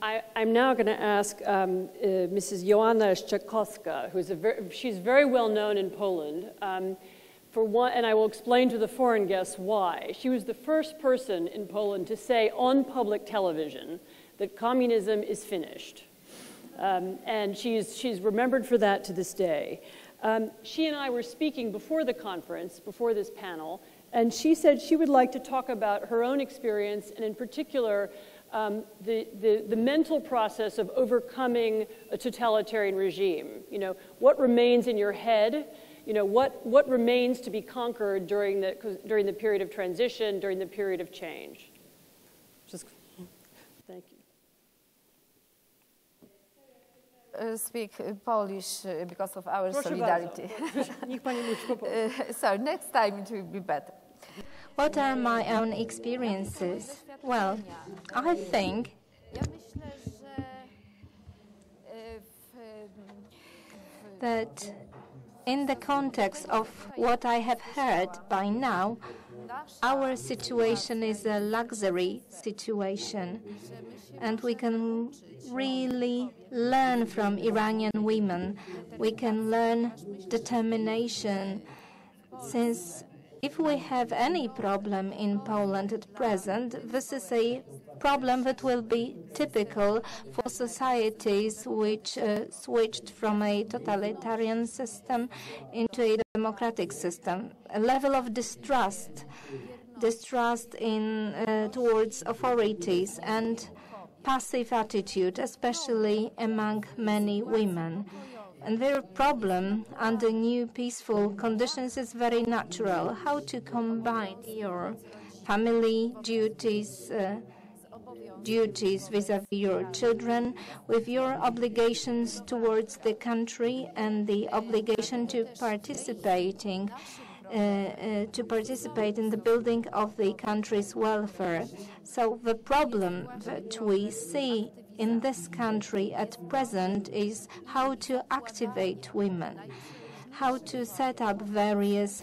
I'm now going to ask Mrs. Joanna Szczekowska, she's very well known in Poland, and I will explain to the foreign guests why. She was the first person in Poland to say on public television that communism is finished. And she's remembered for that to this day. She and I were speaking before the conference, before this panel, and she said she would like to talk about her own experience, and in particular, the mental process of overcoming a totalitarian regime. You know, what remains in your head, you know, what remains to be conquered during the period of transition, during the period of change. Thank you. Speak Polish because of our solidarity. So next time it will be better. What are my own experiences? Well, I think that in the context of what I have heard by now, our situation is a luxury situation, and we can really learn from Iranian women. We can learn determination, since if we have any problem in Poland at present, this is a problem that will be typical for societies which switched from a totalitarian system into a democratic system. A level of distrust towards authorities, and passive attitude, especially among many women. And their problem under new peaceful conditions is very natural. How to combine your family duties, vis-à-vis your children, with your obligations towards the country and the obligation to participate in the building of the country's welfare. So the problem that we see in this country at present is how to activate women, how to set up various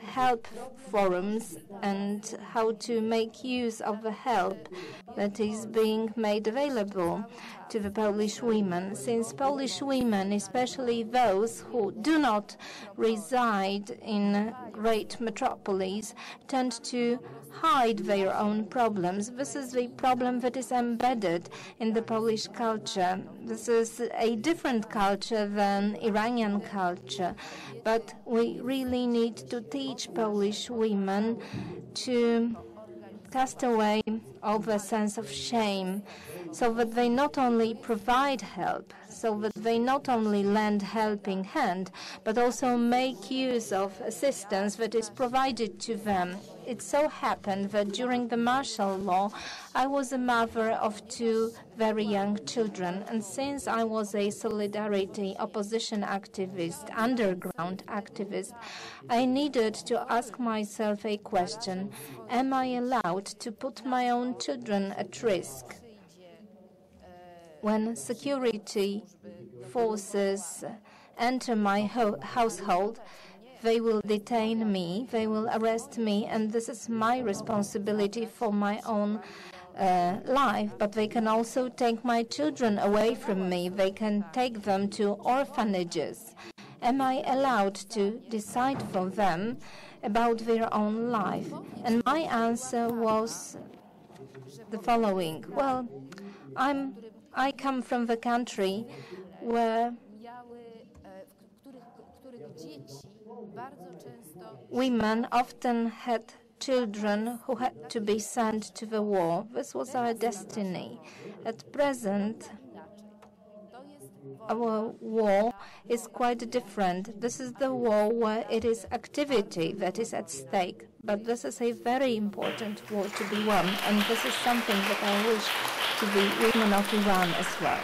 help forums, and how to make use of the help that is being made available to the Polish women, since Polish women, especially those who do not reside in great metropolis, tend to hide their own problems. This is the problem that is embedded in the Polish culture. This is a different culture than Iranian culture, but we really need to teach Polish women to cast away all the sense of shame, so that they not only provide help, so that they not only lend helping hand, but also make use of assistance that is provided to them. It so happened that during the martial law, I was a mother of 2 very young children, and since I was a solidarity opposition activist, underground activist, I needed to ask myself a question: am I allowed to put my own children at risk? When security forces enter my household, they will detain me, they will arrest me, and this is my responsibility for my own life. But they can also take my children away from me. They can take them to orphanages. Am I allowed to decide for them about their own life? And my answer was the following: well, I come from the country where women often had children who had to be sent to the war. This was our destiny. At present, our war is quite different. This is the war where it is activity that is at stake. But this is a very important war to be won, and this is something that I wish to the women of Iran as well.